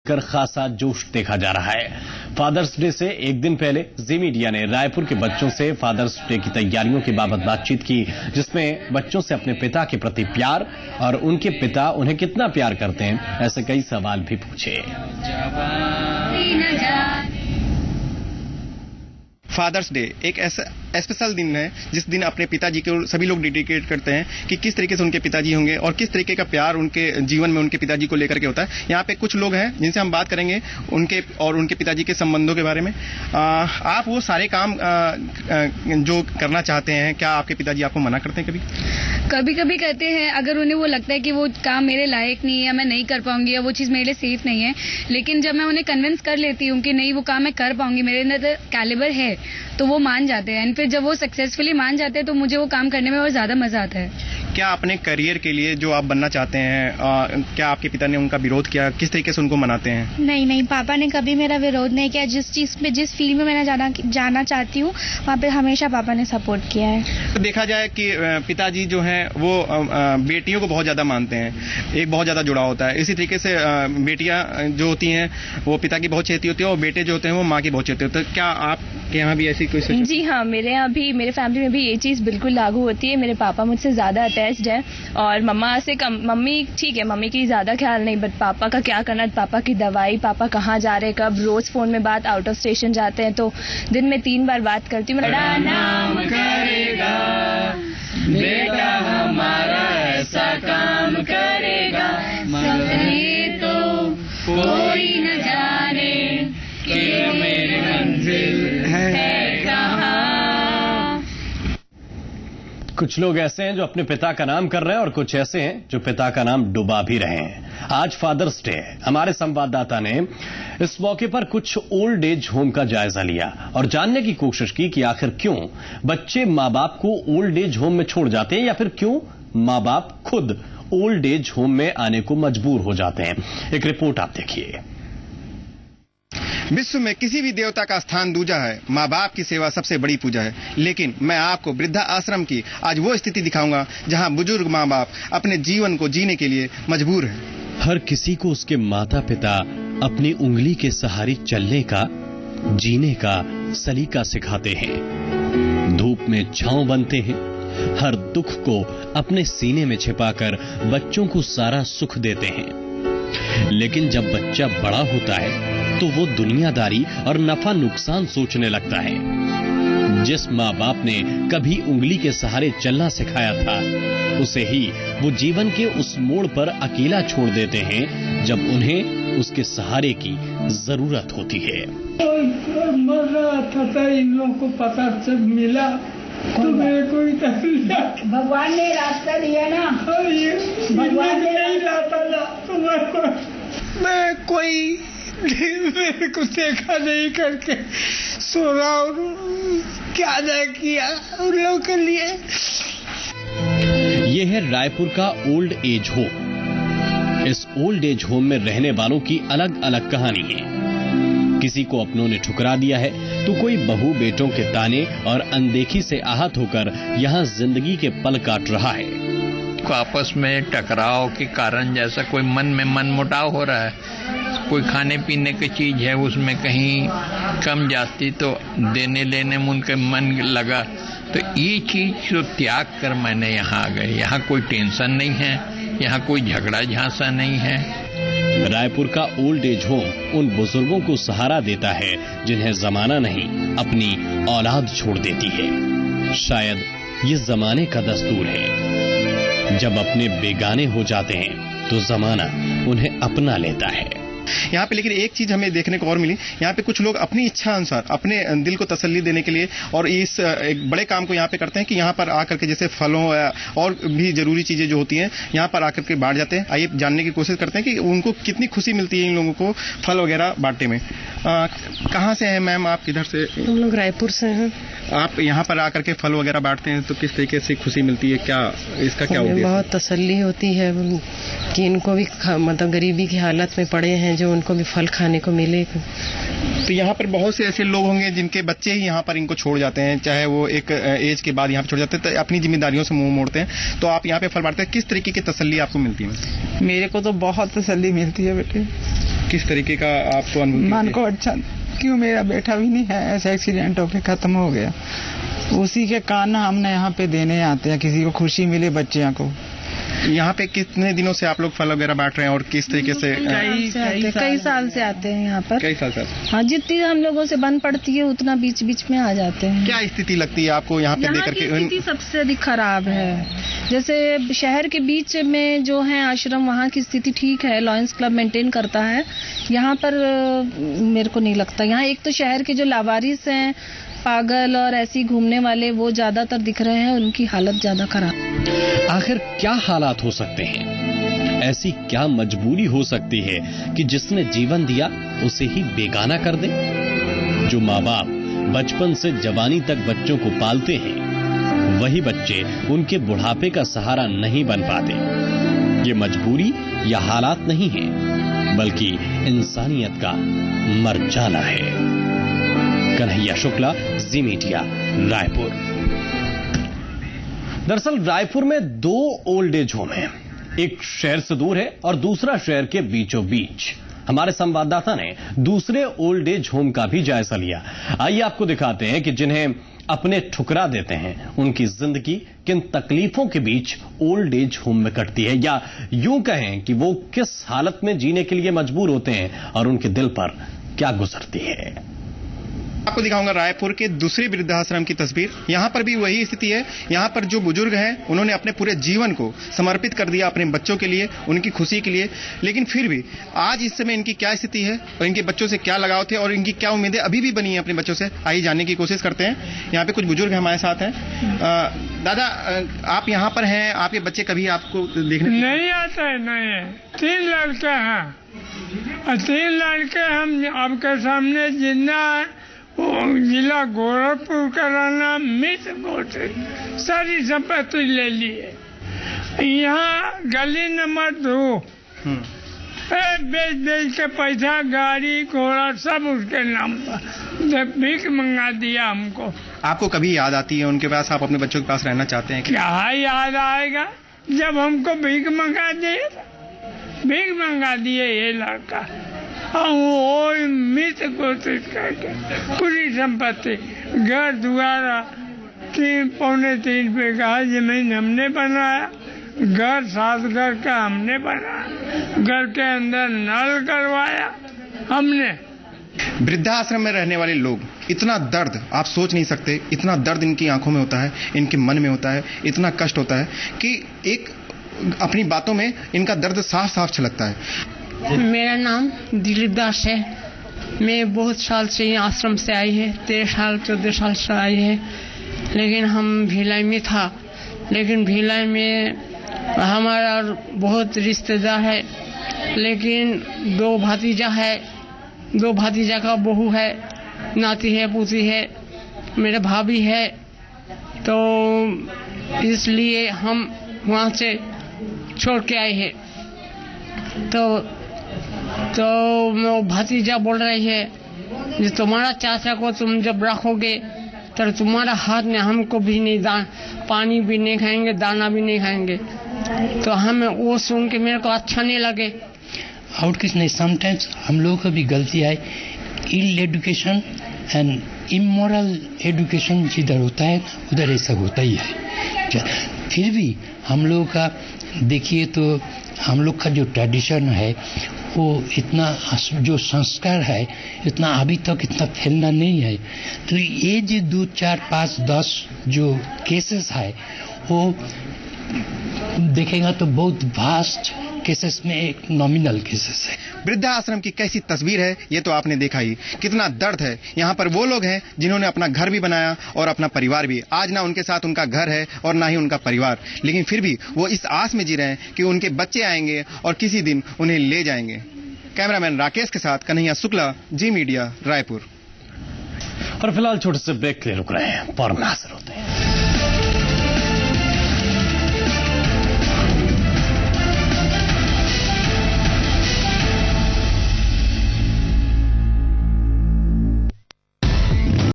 कर खासा जोश देखा जा रहा है। फादर्स डे से एक दिन पहले जी मीडिया ने रायपुर के बच्चों से फादर्स डे की तैयारियों के बाबत बातचीत की, जिसमें बच्चों से अपने पिता के प्रति प्यार और उनके पिता उन्हें कितना प्यार करते हैं, ऐसे कई सवाल भी पूछे। फादर्स डे एक ऐसा स्पेशल दिन है जिस दिन अपने पिताजी को सभी लोग डेडिकेट करते हैं कि किस तरीके से उनके पिताजी होंगे और किस तरीके का प्यार उनके जीवन में उनके पिताजी को लेकर के होता है। यहाँ पे कुछ लोग हैं जिनसे हम बात करेंगे उनके पिताजी के संबंधों के बारे में। आप वो सारे काम जो करना चाहते हैं, क्या आपके पिताजी आपको मना करते हैं? कभी कभी कहते हैं, अगर उन्हें वो लगता है कि वो काम मेरे लायक नहीं है या मैं नहीं कर पाऊंगी या वो चीज़ मेरे लिए सेफ नहीं है, लेकिन जब मैं उन्हें कन्विंस कर लेती हूँ कि नहीं वो काम मैं कर पाऊंगी, मेरे अंदर कैलिबर है, तो वो मान जाते हैं। फिर जब वो सक्सेसफुली मान जाते हैं तो मुझे वो काम करने में और ज्यादा मजा आता है। क्या अपने करियर के लिए जो आप बनना चाहते हैं, क्या आपके पिता ने उनका विरोध किया? किस तरीके से उनको मनाते हैं? नहीं, पापा ने कभी मेरा विरोध नहीं किया। जिस चीज में, जिस फील्ड में मैं जाना चाहती हूँ, वहाँ पे हमेशा पापा ने सपोर्ट किया है। तो देखा जाए कि पिताजी जो हैं वो बेटियों को बहुत ज्यादा मानते हैं, एक बहुत ज्यादा जुड़ाव होता है। इसी तरीके से बेटियां जो होती हैं वो पिता की बहुत चहेती होती है और बेटे जो होते हैं वो माँ की बहुत चहेती होते हैं। क्या आपके यहाँ भी ऐसी कोई? जी हाँ, मेरे यहाँ भी, मेरे फैमिली में भी ये चीज़ बिल्कुल लागू होती है। मेरे पापा मुझसे ज़्यादा अटैच्ड है और मम्मा से कम। मम्मी ठीक है, मम्मी की ज़्यादा ख्याल नहीं, बट पापा का क्या करना, पापा की दवाई, पापा कहाँ जा रहे, कब, रोज़ फ़ोन में बात, आउट ऑफ स्टेशन जाते हैं तो दिन में 3 बार बात करती हूँ। बड़ा नाम करेगा बेटा हमारा, ऐसा काम करेगा, सपने तो कोई न जाने कि मेरी मंजिल है। कुछ लोग ऐसे हैं जो अपने पिता का नाम कर रहे हैं और कुछ ऐसे हैं जो पिता का नाम डुबा भी रहे हैं। आज फादर्स डे है। हमारे संवाददाता ने इस मौके पर कुछ ओल्ड एज होम का जायजा लिया और जानने की कोशिश की कि आखिर क्यों बच्चे माँ बाप को ओल्ड एज होम में छोड़ जाते हैं या फिर क्यों माँ बाप खुद ओल्ड एज होम में आने को मजबूर हो जाते हैं। एक रिपोर्ट आप देखिए। विश्व में किसी भी देवता का स्थान दूजा है, माँ बाप की सेवा सबसे बड़ी पूजा है। लेकिन मैं आपको वृद्धा आश्रम की आज वो स्थिति दिखाऊंगा जहां बुजुर्ग माँ बाप अपने जीवन को जीने के लिए मजबूर हैं। हर किसी को उसके माता पिता अपनी उंगली के सहारे चलने का, जीने का सलीका सिखाते हैं। धूप में छांव बनते हैं, हर दुख को अपने सीने में छिपाकर बच्चों को सारा सुख देते हैं। लेकिन जब बच्चा बड़ा होता है तो वो दुनियादारी और नफा नुकसान सोचने लगता है। जिस माँ बाप ने कभी उंगली के सहारे चलना सिखाया था, उसे ही वो जीवन के उस मोड़ पर अकेला छोड़ देते हैं जब उन्हें उसके सहारे की जरूरत होती है। मर रहा था, इन लोगों को पता सब मिला तो मेरे को भगवान ने रास्ता दिया ना, भगवान ने नहीं लाता ना, तो मैं कोई मेरे को देखा नहीं करके सो रहा और क्या ना किया उन लोगों के लिए। ये है रायपुर का ओल्ड एज होम। इस ओल्ड एज होम में रहने वालों की अलग अलग कहानी है। किसी को अपनों ने ठुकरा दिया है तो कोई बहू बेटों के ताने और अनदेखी से आहत होकर यहाँ जिंदगी के पल काट रहा है। आपस में टकराव के कारण जैसा कोई मन में मनमुटाव हो रहा है, कोई खाने पीने की चीज है उसमें कहीं कम जाती तो देने लेने में उनके मन लगा, तो ये चीज तो त्याग कर मैंने यहाँ आ गए। यहाँ कोई टेंशन नहीं है, यहाँ कोई झगड़ा झांसा नहीं है। रायपुर का ओल्ड एज होम उन बुजुर्गों को सहारा देता है जिन्हें जमाना नहीं अपनी औलाद छोड़ देती है। शायद ये जमाने का दस्तूर है, जब अपने बेगाने हो जाते हैं तो जमाना उन्हें अपना लेता है। यहाँ पे लेकिन एक चीज हमें देखने को और मिली, यहाँ पे कुछ लोग अपनी इच्छा अनुसार अपने दिल को तसल्ली देने के लिए और इस एक बड़े काम को यहाँ पे करते हैं कि यहाँ पर आकर के जैसे फलों और भी जरूरी चीजें जो होती हैं यहाँ पर आकर के बांट जाते हैं। आइए जानने की कोशिश करते हैं कि उनको कितनी खुशी मिलती है इन लोगों को फल वगैरह बांटने में। कहाँ से हैं मैम आप? किधर से? हम लोग रायपुर से हैं। आप यहाँ पर आकर के फल वगैरह बांटते हैं तो किस तरीके से खुशी मिलती है, क्या इसका क्या उद्देश्य? बहुत तसल्ली होती है कि इनको भी मतलब गरीबी की हालत में पड़े हैं, जो उनको भी फल खाने को मिले। तो यहाँ पर बहुत से ऐसे लोग होंगे जिनके बच्चे ही यहाँ पर इनको छोड़ जाते हैं, चाहे वो एक एज के बाद यहाँ पर छोड़ जाते हैं, तो अपनी जिम्मेदारियों से मुंह मोड़ते हैं। तो आप यहाँ पे फल बांटते हैं, किस तरीके की तसल्ली आपको मिलती है? मेरे को तो बहुत तसल्ली मिलती है बेटे। किस तरीके का आपको अनुभव? मन को अच्छा, क्यों मेरा बेटा भी नहीं है, ऐसा एक्सीडेंट होकर खत्म हो गया, उसी के कारण हमने यहाँ पे देने आते हैं, किसी को खुशी मिले बच्चियों को। यहाँ पे कितने दिनों से आप लोग फल वगैरह बांट रहे हैं और किस तरीके से? कई साल से आते हैं यहाँ पर। कई साल से? हाँ, जितनी हम लोगों से बन पड़ती है उतना बीच बीच में आ जाते हैं। क्या स्थिति लगती है आपको यहाँ पे देख करके? स्थिति सबसे अधिक खराब है। जैसे शहर के बीच में जो है आश्रम, वहाँ की स्थिति ठीक है, लॉयंस क्लब मेंटेन करता है। यहाँ पर मेरे को नहीं लगता। यहाँ एक तो शहर के जो लावारिस हैं, पागल और ऐसी घूमने वाले, वो ज्यादातर दिख रहे हैं, उनकी हालत ज्यादा खराब। आखिर क्या हालात हो सकते हैं? ऐसी क्या मजबूरी हो सकती है कि जिसने जीवन दिया उसे ही बेगाना कर दे? जो माँ बाप बचपन से जवानी तक बच्चों को पालते हैं, वही बच्चे उनके बुढ़ापे का सहारा नहीं बन पाते। ये मजबूरी या हालात नहीं है, बल्कि इंसानियत का मर जाना है। कन्हैया शुक्ला, जी मीडिया, रायपुर। दरअसल रायपुर में 2 ओल्ड एज होम हैं, एक शहर से दूर है और दूसरा शहर के बीचों बीच। हमारे संवाददाता ने दूसरे ओल्ड एज होम का भी जायजा लिया। आइए आपको दिखाते हैं कि जिन्हें अपने ठुकरा देते हैं, उनकी जिंदगी किन तकलीफों के बीच ओल्ड एज होम में कटती है, या यूं कहें कि वो किस हालत में जीने के लिए मजबूर होते हैं और उनके दिल पर क्या गुजरती है। आपको दिखाऊंगा रायपुर के दूसरे वृद्धाश्रम की तस्वीर। यहाँ पर भी वही स्थिति है। यहाँ पर जो बुजुर्ग हैं, उन्होंने अपने पूरे जीवन को समर्पित कर दिया अपने बच्चों के लिए, उनकी खुशी के लिए, लेकिन फिर भी आज इस समय इनकी क्या स्थिति है और इनके बच्चों से क्या लगाव थे और इनकी क्या उम्मीदें अभी भी बनी है अपने बच्चों से, आइए जानने की कोशिश करते हैं। यहाँ पे कुछ बुजुर्ग हमारे साथ हैं। दादा, आप यहाँ पर हैं, आपके बच्चे कभी आपको देखने नहीं आता है? नहीं, 3 लड़के हैं और 3 लड़के हम आपके सामने जिंदा जिला गोरखपुर का रहना, मित्र गोत्र सारी संपत्ति ले लिए। यहाँ गली नंबर 2 बेच बेच के पैसा, गाड़ी घोड़ा सब उसके नाम पर भीख मंगा दिया हमको। आपको कभी याद आती है उनके पास? आप अपने बच्चों के पास रहना चाहते हैं? क्या याद आएगा जब हमको भीख मंगा दिए ये लड़का, और मित्र गोत्र करके पूरी संपत्ति, घर दुआरा, 3 पौने 3 बीघा जमीन हमने बनाया, घर 7 घर का हमने बनाया, घर के अंदर नल करवाया हमने। वृद्धाश्रम में रहने वाले लोग, इतना दर्द आप सोच नहीं सकते, इतना दर्द इनकी आंखों में होता है, इनके मन में होता है, इतना कष्ट होता है कि एक अपनी बातों में इनका दर्द साफ साफ छलकता है। मेरा नाम दिलीप दास है। मैं बहुत साल से ये आश्रम से आई है, 13-14 साल से आई है। लेकिन हम भिलाई में था, लेकिन भिलाई में हमारा बहुत रिश्तेदार है, लेकिन 2 भतीजा है, 2 भतीजा का बहू है, नाती है, पोती है, मेरे भाभी है। तो इसलिए हम वहाँ से छोड़ के आए हैं। तो वो भतीजा बोल रही है कि तुम्हारा चाचा को तुम जब रखोगे तो तुम्हारा हाथ में हमको भी नहीं पानी भी नहीं खाएंगे, दाना भी नहीं खाएंगे। तो हमें वो सुन के मेरे को अच्छा नहीं लगे। और कुछ नहीं, समटाइम्स हम लोगों को भी गलती है। इल एडुकेशन एंड इमोरल एडुकेशन जिधर होता है उधर ऐसा होता ही है। फिर भी हम लोगों का देखिए तो हम लोग का जो ट्रेडिशन है, वो इतना जो संस्कार है इतना अभी तक इतना फैलना नहीं है। तो ये जो 2, 4, 5, 10 जो केसेस है वो देखेगा तो बहुत वास्ट केसेस में एक नॉमिनल केसेस है। वृद्धाश्रम की कैसी तस्वीर है ये तो आपने देखा ही, कितना दर्द है। यहाँ पर वो लोग हैं जिन्होंने अपना घर भी बनाया और अपना परिवार भी। आज ना उनके साथ उनका घर है और ना ही उनका परिवार, लेकिन फिर भी वो इस आस में जी रहे हैं कि उनके बच्चे आएंगे और किसी दिन उन्हें ले जाएंगे। कैमरामैन राकेश के साथ कन्हैया शुक्ला, जी मीडिया, रायपुर। और फिलहाल छोटे से ब्रेक के लिए रुक रहे हैं, फौरन हाजिर होते हैं।